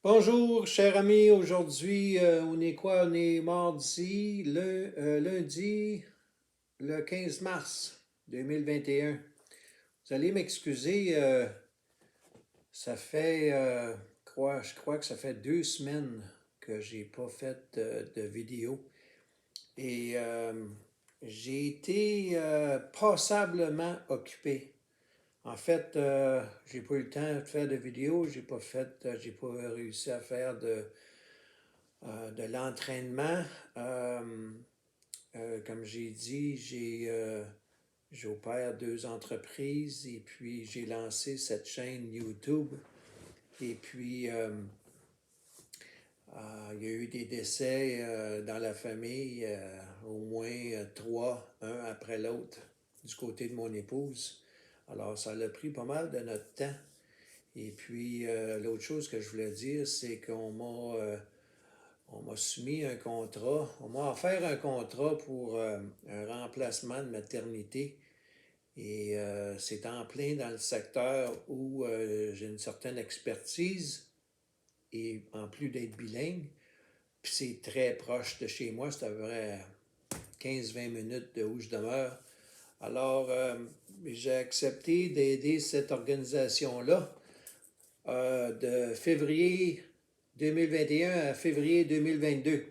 Bonjour, cher ami. Aujourd'hui, on est quoi? On est mardi, lundi, le 15 mars 2021. Vous allez m'excuser, ça fait, je crois que ça fait 2 semaines que j'ai pas fait de vidéo. Et j'ai été passablement occupé. En fait, j'ai pas eu le temps de faire de vidéo, j'ai pas réussi à faire de l'entraînement. Euh, comme j'ai dit, j'opère 2 entreprises et puis j'ai lancé cette chaîne YouTube. Et puis, il y a eu des décès dans la famille, au moins trois, un après l'autre, du côté de mon épouse. Alors, ça a pris pas mal de notre temps. Et puis, l'autre chose que je voulais dire, c'est on m'a soumis un contrat, on m'a offert un contrat pour un remplacement de maternité. Et c'est en plein dans le secteur où j'ai une certaine expertise et en plus d'être bilingue, puis c'est très proche de chez moi, c'est à peu près 15-20 minutes de où je demeure. Alors, j'ai accepté d'aider cette organisation-là de février 2021 à février 2022.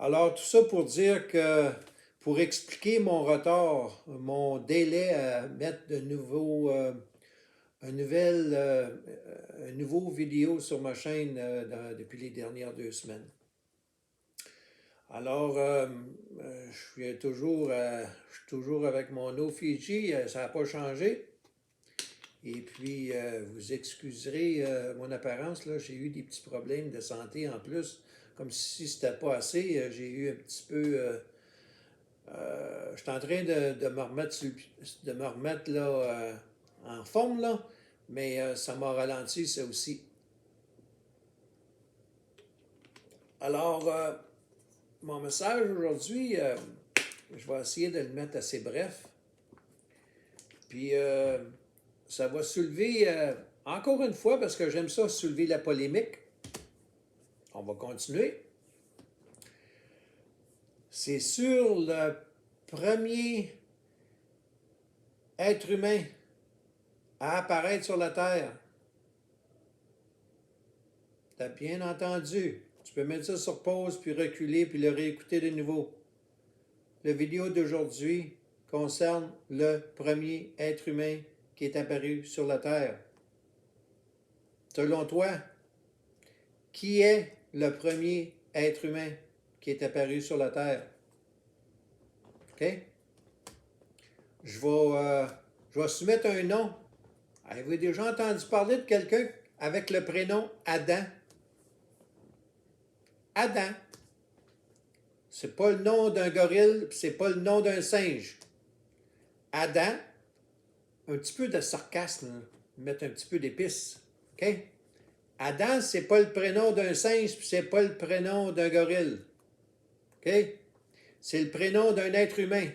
Alors, tout ça pour dire que, pour expliquer mon retard, mon délai à mettre un nouveau vidéo sur ma chaîne depuis les dernières 2 semaines. Alors, je suis toujours avec mon eau Fiji, ça n'a pas changé. Et puis, vous excuserez mon apparence, là, j'ai eu des petits problèmes de santé en plus, comme si c'était pas assez. J'ai eu un petit peu. Je suis en train de me remettre là, en forme, là, mais ça m'a ralenti, ça aussi. Alors, mon message aujourd'hui, je vais essayer de le mettre assez bref. Puis, ça va soulever, encore une fois, parce que j'aime ça, soulever la polémique. On va continuer. C'est sur le premier être humain à apparaître sur la Terre. T'as bien entendu. Tu peux mettre ça sur pause, puis reculer, puis le réécouter de nouveau. La vidéo d'aujourd'hui concerne le premier être humain qui est apparu sur la Terre. Selon toi, qui est le premier être humain qui est apparu sur la Terre? OK? Je vais soumettre un nom. Avez-vous déjà entendu parler de quelqu'un avec le prénom Adam? Adam. C'est pas le nom d'un gorille, c'est pas le nom d'un singe. Adam, un petit peu de sarcasme, là. Mettre un petit peu d'épices. OK? Adam, c'est pas le prénom d'un singe, puis c'est pas le prénom d'un gorille. OK? C'est le prénom d'un être humain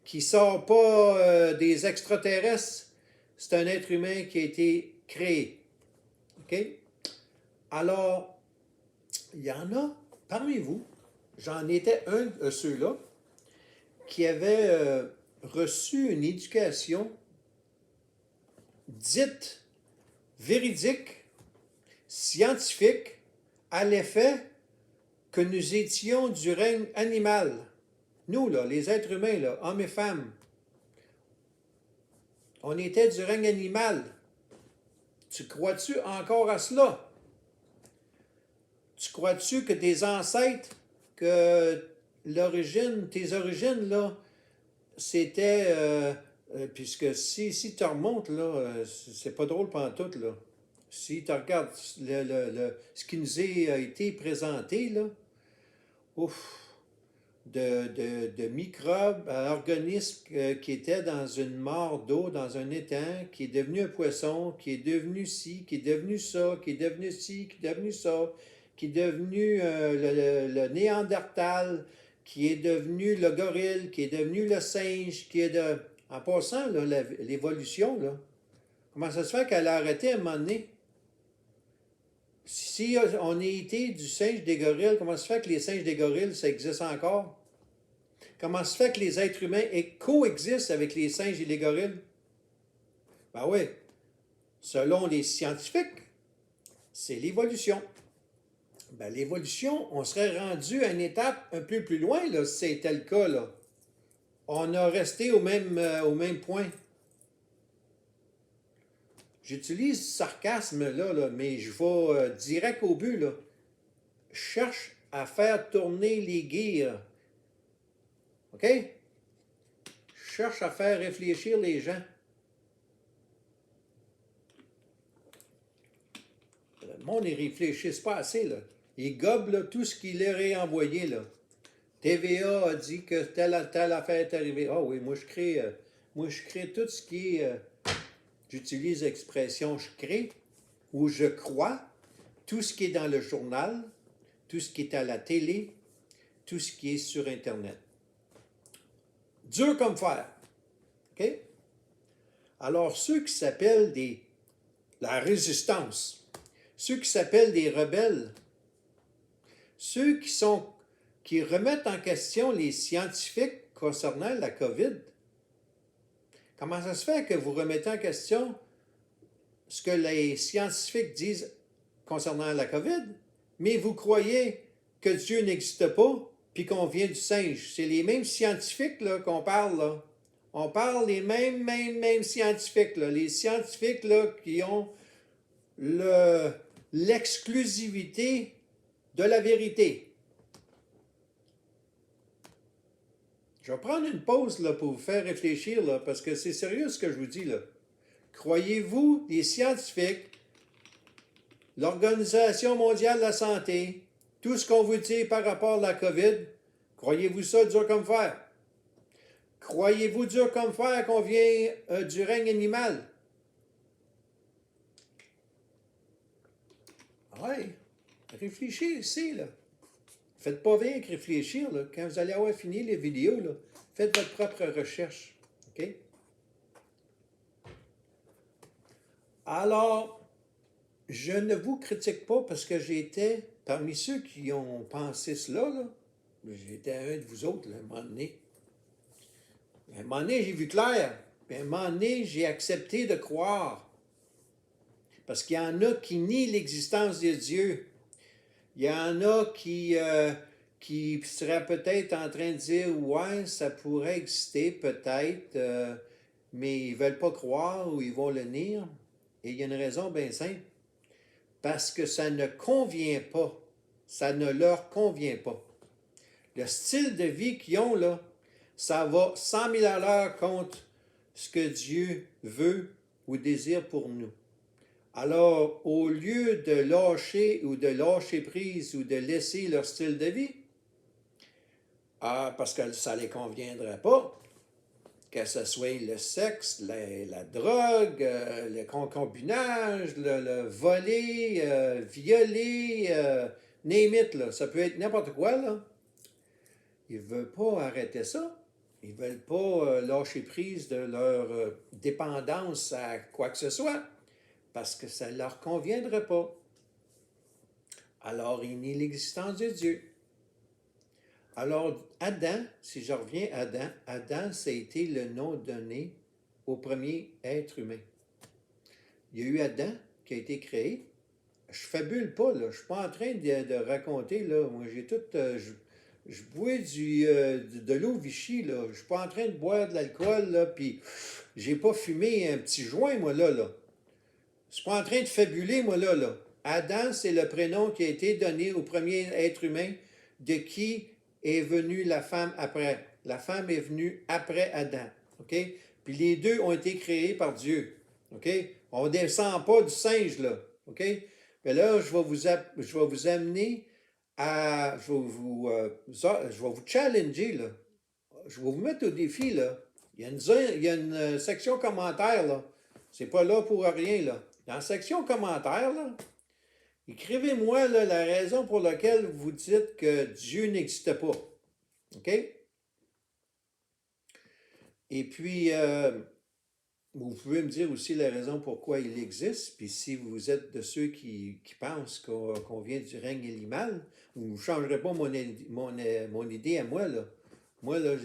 qui sort pas des extraterrestres. C'est un être humain qui a été créé. OK? Alors, il y en a parmi vous, j'en étais un de ceux-là, qui avait reçu une éducation dite véridique, scientifique, à l'effet que nous étions du règne animal. Nous, là, les êtres humains, là, hommes et femmes, on était du règne animal. Tu crois-tu encore à cela? Tu crois-tu que tes ancêtres, que tes origines, là, c'était... puisque si tu remontes, là, c'est pas drôle pantoute, là. Si tu regardes ce qui nous a été présenté, là, ouf, de microbes à organismes qui étaient dans une mare d'eau, dans un étang, qui est devenu un poisson, qui est devenu ci, qui est devenu ça, qui est devenu ci, qui est devenu ça, qui est devenu le néandertal, qui est devenu le gorille, qui est devenu le singe, qui est de... En passant, là, l'évolution, là, comment ça se fait qu'elle a arrêté à un moment donné? Si on est été du singe des gorilles, comment se fait que les singes des gorilles, ça existe encore? Comment se fait que les êtres humains coexistent avec les singes et les gorilles? Ben oui, selon les scientifiques, c'est l'évolution. Ben, l'évolution, on serait rendu à une étape un peu plus loin, là, si c'était le cas, là. On a resté au même point. J'utilise ce sarcasme-là, là, mais je vais direct au but, là. Je cherche à faire tourner les gears. OK? Je cherche à faire réfléchir les gens. Le monde, ils réfléchissent pas assez, là. Ils gobent là, tout ce qui leur est envoyé, là. TVA a dit que telle affaire est arrivée. Ah oui, moi je crée tout ce qui est, j'utilise l'expression je crée, ou je crois, tout ce qui est dans le journal, tout ce qui est à la télé, tout ce qui est sur Internet. Dur comme fer. OK? Alors, ceux qui s'appellent la résistance, ceux qui s'appellent des rebelles, ceux qui remettent en question les scientifiques concernant la COVID, comment ça se fait que vous remettez en question ce que les scientifiques disent concernant la COVID, mais vous croyez que Dieu n'existe pas, puis qu'on vient du singe? C'est les mêmes scientifiques là, qu'on parle, là. On parle des mêmes scientifiques, là. Les scientifiques là, qui ont l'exclusivité de la vérité. Je vais prendre une pause là, pour vous faire réfléchir, là, parce que c'est sérieux ce que je vous dis, là. Croyez-vous, les scientifiques, l'Organisation mondiale de la santé, tout ce qu'on vous dit par rapport à la COVID, croyez-vous ça dur comme fer? Croyez-vous dur comme fer qu'on vient du règne animal? Oui, réfléchissez, là. Faites pas rien que réfléchir, là. Quand vous allez avoir fini les vidéos, là, faites votre propre recherche. OK? Alors, je ne vous critique pas parce que j'étais parmi ceux qui ont pensé cela, là. J'étais un de vous autres, là, à un moment donné. À un moment donné, j'ai vu clair. Puis à un moment donné, j'ai accepté de croire. Parce qu'il y en a qui nient l'existence de Dieu. Il y en a qui seraient peut-être en train de dire « Ouais, ça pourrait exister peut-être, mais ils ne veulent pas croire ou ils vont le nier. » Et il y a une raison bien simple. Parce que ça ne convient pas. Ça ne leur convient pas. Le style de vie qu'ils ont, là, ça va 100 000 à l'heure contre ce que Dieu veut ou désire pour nous. Alors, au lieu de lâcher ou de lâcher prise ou de laisser leur style de vie, parce que ça ne les conviendrait pas, que ce soit le sexe, la drogue, le concubinage, le voler, violer, name it, là, ça peut être n'importe quoi, là. Ils ne veulent pas arrêter ça. Ils ne veulent pas lâcher prise de leur dépendance à quoi que ce soit, parce que ça ne leur conviendrait pas. Alors, il nie l'existence de Dieu. Alors, Adam, si je reviens à Adam, ça a été le nom donné au premier être humain. Il y a eu Adam qui a été créé. Je fabule pas, là. Je ne suis pas en train de raconter, là. Moi, j'ai tout... je bois de l'eau Vichy, là. Je ne suis pas en train de boire de l'alcool, là, puis j'ai pas fumé un petit joint, moi, là. Je ne suis pas en train de fabuler, moi, là. Adam, c'est le prénom qui a été donné au premier être humain de qui est venue la femme après. La femme est venue après Adam, OK? Puis les deux ont été créés par Dieu, OK? On ne descend pas du singe, là, OK? Mais là, je vais vous amener à... Je vais vous challenger, là. Je vais vous mettre au défi, là. Il y a une section commentaire, là. C'est pas là pour rien, là. Dans la section commentaire, là, écrivez-moi là, la raison pour laquelle vous dites que Dieu n'existe pas. OK? Et puis, vous pouvez me dire aussi la raison pourquoi il existe, puis si vous êtes de ceux qui pensent qu'on vient du règne animal, vous ne changerez pas mon idée à moi, là. Moi, là,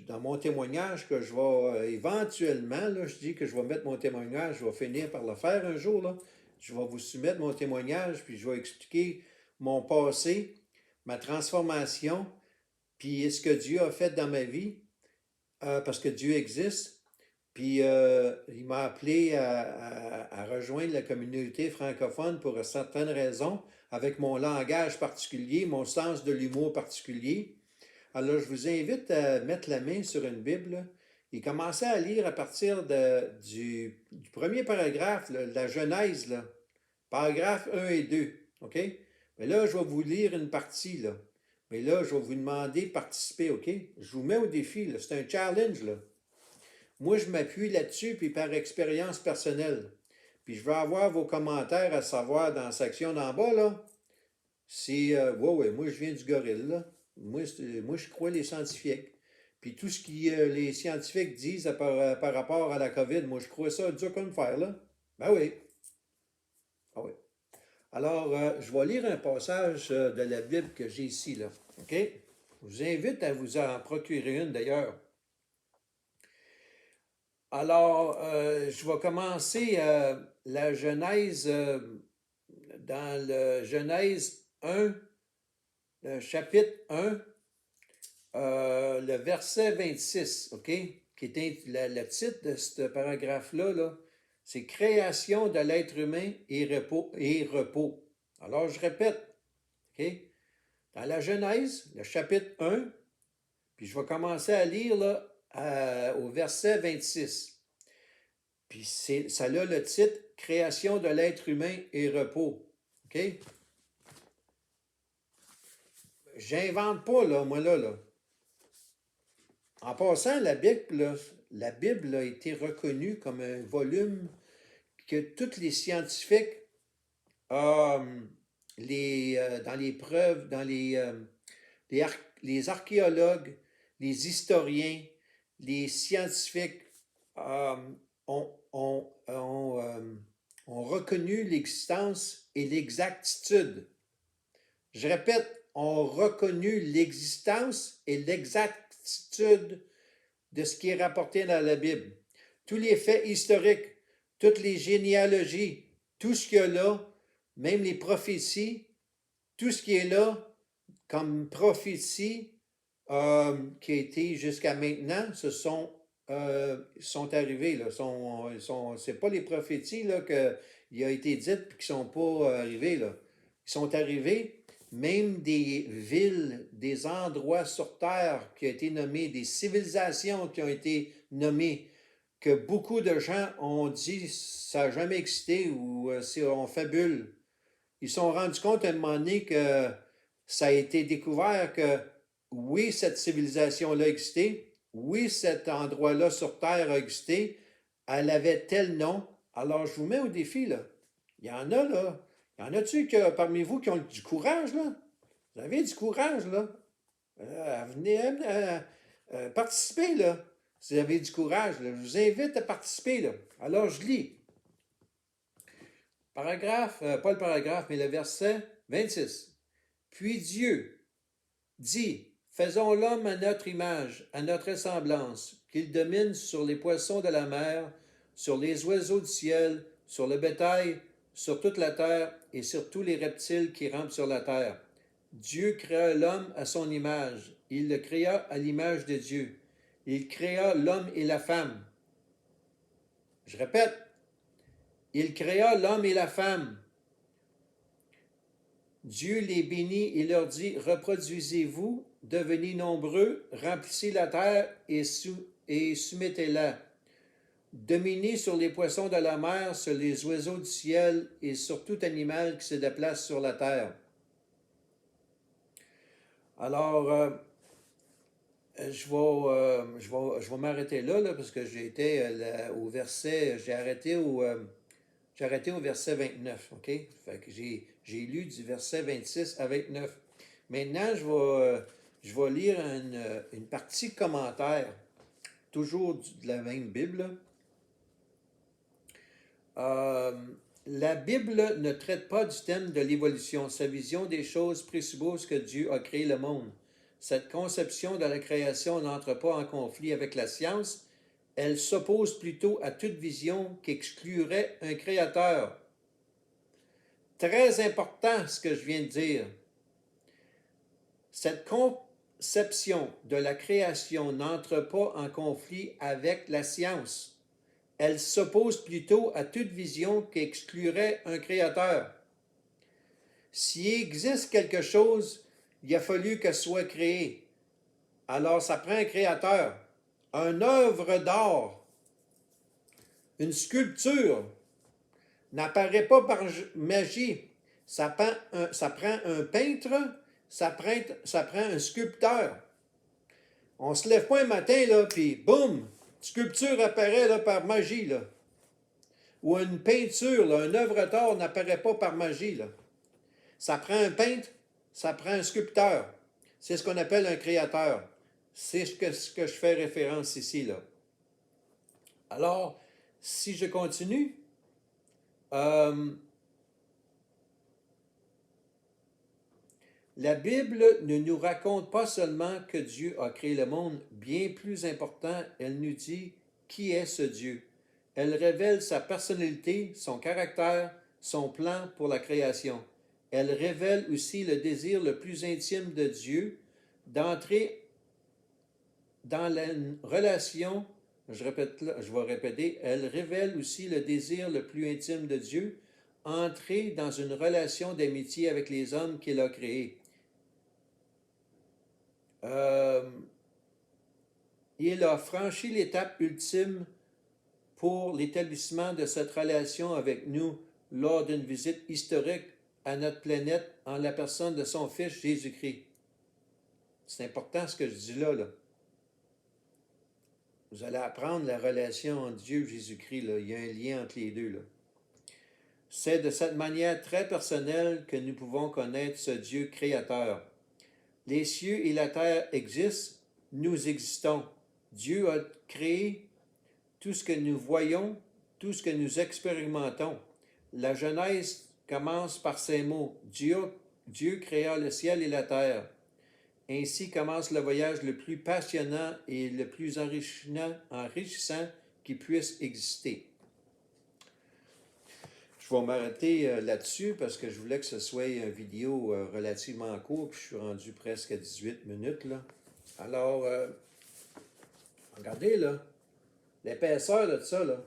dans mon témoignage que je vais éventuellement, là, je dis que je vais mettre mon témoignage, je vais finir par le faire un jour, là. Je vais vous soumettre mon témoignage, puis je vais expliquer mon passé, ma transformation, puis ce que Dieu a fait dans ma vie, parce que Dieu existe. Puis il m'a appelé à rejoindre la communauté francophone pour certaines raisons, avec mon langage particulier, mon sens de l'humour particulier. Alors, je vous invite à mettre la main sur une Bible et commencer à lire à partir du premier paragraphe, là, de la Genèse, là, paragraphes 1 et 2. OK? Mais là, je vais vous lire une partie, là. Mais là, je vais vous demander de participer, OK? Je vous mets au défi, là. C'est un challenge, là. Moi, je m'appuie là-dessus, puis par expérience personnelle. Puis je vais avoir vos commentaires à savoir dans la section d'en bas, là. Ouais, moi, je viens du gorille, là. Moi, je crois les scientifiques. Puis tout ce que les scientifiques disent par rapport à la COVID, moi, je crois ça dur comme fer, là. Ben oui. Ah oui. Alors, je vais lire un passage de la Bible que j'ai ici, là. OK? Je vous invite à vous en procurer une, d'ailleurs. Alors, je vais commencer la Genèse dans le Genèse 1, le chapitre 1, le verset 26, OK? Qui est le titre de ce paragraphe-là, là, c'est Création de l'être humain et repos. Alors, je répète, OK? Dans la Genèse, le chapitre 1, puis je vais commencer à lire là, au verset 26. Puis ça a le titre Création de l'être humain et repos. OK? J'invente pas, là, moi, là. En passant, la Bible a été reconnue comme un volume que tous les scientifiques, dans les preuves, les archéologues, les historiens, les scientifiques ont, ont, ont, ont reconnu l'existence et l'exactitude. Je répète, ont reconnu l'existence et l'exactitude de ce qui est rapporté dans la Bible. Tous les faits historiques, toutes les généalogies, tout ce qu'il y a là, même les prophéties, tout ce qui est là comme prophétie qui a été jusqu'à maintenant, sont arrivés. Là, c'est pas les prophéties là, qui a été dites et qui ne sont pas arrivées. Là. Ils sont arrivés, même des villes, des endroits sur Terre qui ont été nommés, des civilisations qui ont été nommées, que beaucoup de gens ont dit ça n'a jamais existé ou on fabule. Ils se sont rendus compte à un moment donné que ça a été découvert que oui, cette civilisation-là a existé, oui, cet endroit-là sur Terre a existé, elle avait tel nom. Alors, je vous mets au défi, là. Il y en a, là. Il y en a-tu parmi vous qui ont du courage, là? Vous avez du courage, là? Venez participer, là. Si vous avez du courage, là. Je vous invite à participer, là. Alors, je lis. Paragraphe, pas le paragraphe, mais le verset 26. Puis Dieu dit, faisons l'homme à notre image, à notre ressemblance, qu'il domine sur les poissons de la mer, sur les oiseaux du ciel, sur le bétail, sur toute la terre et sur tous les reptiles qui rampent sur la terre. Dieu créa l'homme à son image. Il le créa à l'image de Dieu. Il créa l'homme et la femme. Je répète, il créa l'homme et la femme. Dieu les bénit et leur dit, reproduisez-vous, devenez nombreux, remplissez la terre et soumettez-la. Dominez sur les poissons de la mer, sur les oiseaux du ciel et sur tout animal qui se déplace sur la terre. Alors, je vais m'arrêter là, parce que j'ai arrêté au verset 29, OK? Fait que j'ai lu du verset 26 à 29. Maintenant, je vais lire une partie commentaire toujours de la même Bible. Euh, la Bible ne traite pas du thème de l'évolution. Sa vision des choses présuppose que Dieu a créé le monde. Cette conception de la création n'entre pas en conflit avec la science. Elle s'oppose plutôt à toute vision qui exclurait un créateur. Très important ce que je viens de dire. Cette conception de la création n'entre pas en conflit avec la science. Elle s'oppose plutôt à toute vision qui exclurait un créateur. S'il existe quelque chose, il a fallu que ce soit créé. Alors ça prend un créateur. Une œuvre d'art, une sculpture, n'apparaît pas par magie. Ça prend un peintre, ça prend un sculpteur. On ne se lève pas un matin, là, puis boum, sculpture apparaît là, par magie. Là. Ou une peinture, là, une œuvre d'art n'apparaît pas par magie. Là. Ça prend un peintre, ça prend un sculpteur. C'est ce qu'on appelle un créateur. C'est ce que je fais référence ici. Là. Alors, si je continue, la Bible ne nous raconte pas seulement que Dieu a créé le monde, bien plus important, elle nous dit qui est ce Dieu. Elle révèle sa personnalité, son caractère, son plan pour la création. Elle révèle aussi le désir le plus intime de Dieu d'entrer dans la relation, je vais répéter, elle révèle aussi le désir le plus intime de Dieu, entrer dans une relation d'amitié avec les hommes qu'il a créés. Il a franchi l'étape ultime pour l'établissement de cette relation avec nous lors d'une visite historique à notre planète en la personne de son Fils Jésus-Christ. C'est important ce que je dis là. Vous allez apprendre la relation entre Dieu et Jésus-Christ. Là. Il y a un lien entre les deux. Là. C'est de cette manière très personnelle que nous pouvons connaître ce Dieu créateur. Les cieux et la terre existent, nous existons. Dieu a créé tout ce que nous voyons, tout ce que nous expérimentons. La Genèse commence par ces mots. Dieu créa le ciel et la terre. Ainsi commence le voyage le plus passionnant et le plus enrichissant qui puisse exister. Je vais m'arrêter là-dessus parce que je voulais que ce soit une vidéo relativement courte, puis je suis rendu presque à 18 minutes. Là. Alors, regardez là, l'épaisseur de ça, là.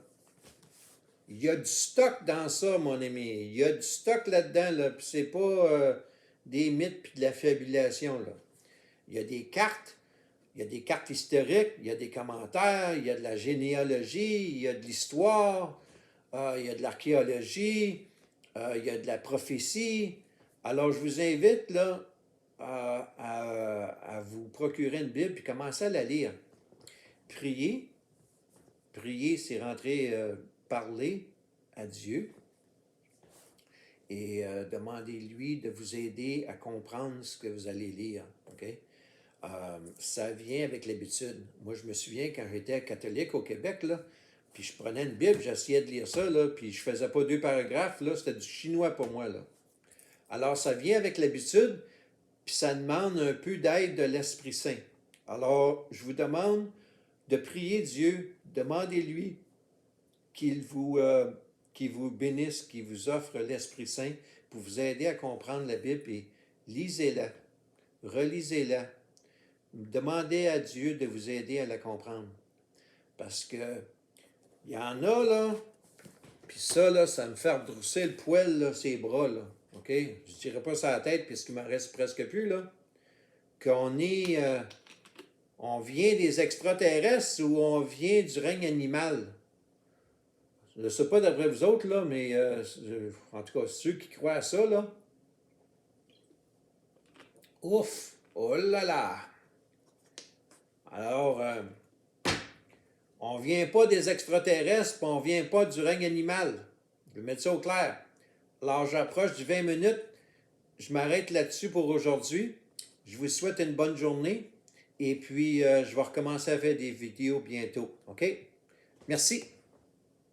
Il y a du stock dans ça, mon ami. Il y a du stock là-dedans, là, puis c'est pas des mythes puis de la fabulation, là. Il y a des cartes historiques, il y a des commentaires, il y a de la généalogie, il y a de l'histoire, il y a de l'archéologie, il y a de la prophétie. Alors, je vous invite là, à vous procurer une Bible et commencer à la lire. Prier, c'est rentrer, parler à Dieu et demandez-lui de vous aider à comprendre ce que vous allez lire. Okay? Ça vient avec l'habitude. Moi, je me souviens quand j'étais catholique au Québec, là, puis je prenais une Bible, j'essayais de lire ça, là, puis je faisais pas 2 paragraphes, là, c'était du chinois pour moi. Là. Alors, ça vient avec l'habitude, puis ça demande un peu d'aide de l'Esprit Saint. Alors, je vous demande de prier Dieu, demandez-lui qu'il vous bénisse, qu'il vous offre l'Esprit Saint pour vous aider à comprendre la Bible et lisez-la, relisez-la. Demandez à Dieu de vous aider à la comprendre. Parce que il y en a, là, puis ça, là, ça me fait redrousser le poil, là, ses bras, là. OK? Je ne dirais pas ça à la tête, puisqu'il m'en reste presque plus, là. Qu'on est... on vient des extraterrestres ou on vient du règne animal. Je ne sais pas d'après vous autres, là, mais en tout cas, ceux qui croient à ça, là. Ouf! Oh là là! Alors, on ne vient pas des extraterrestres, puis on ne vient pas du règne animal. Je vais mettre ça au clair. Alors, j'approche du 20 minutes. Je m'arrête là-dessus pour aujourd'hui. Je vous souhaite une bonne journée Et puis, je vais recommencer à faire des vidéos bientôt. OK? Merci.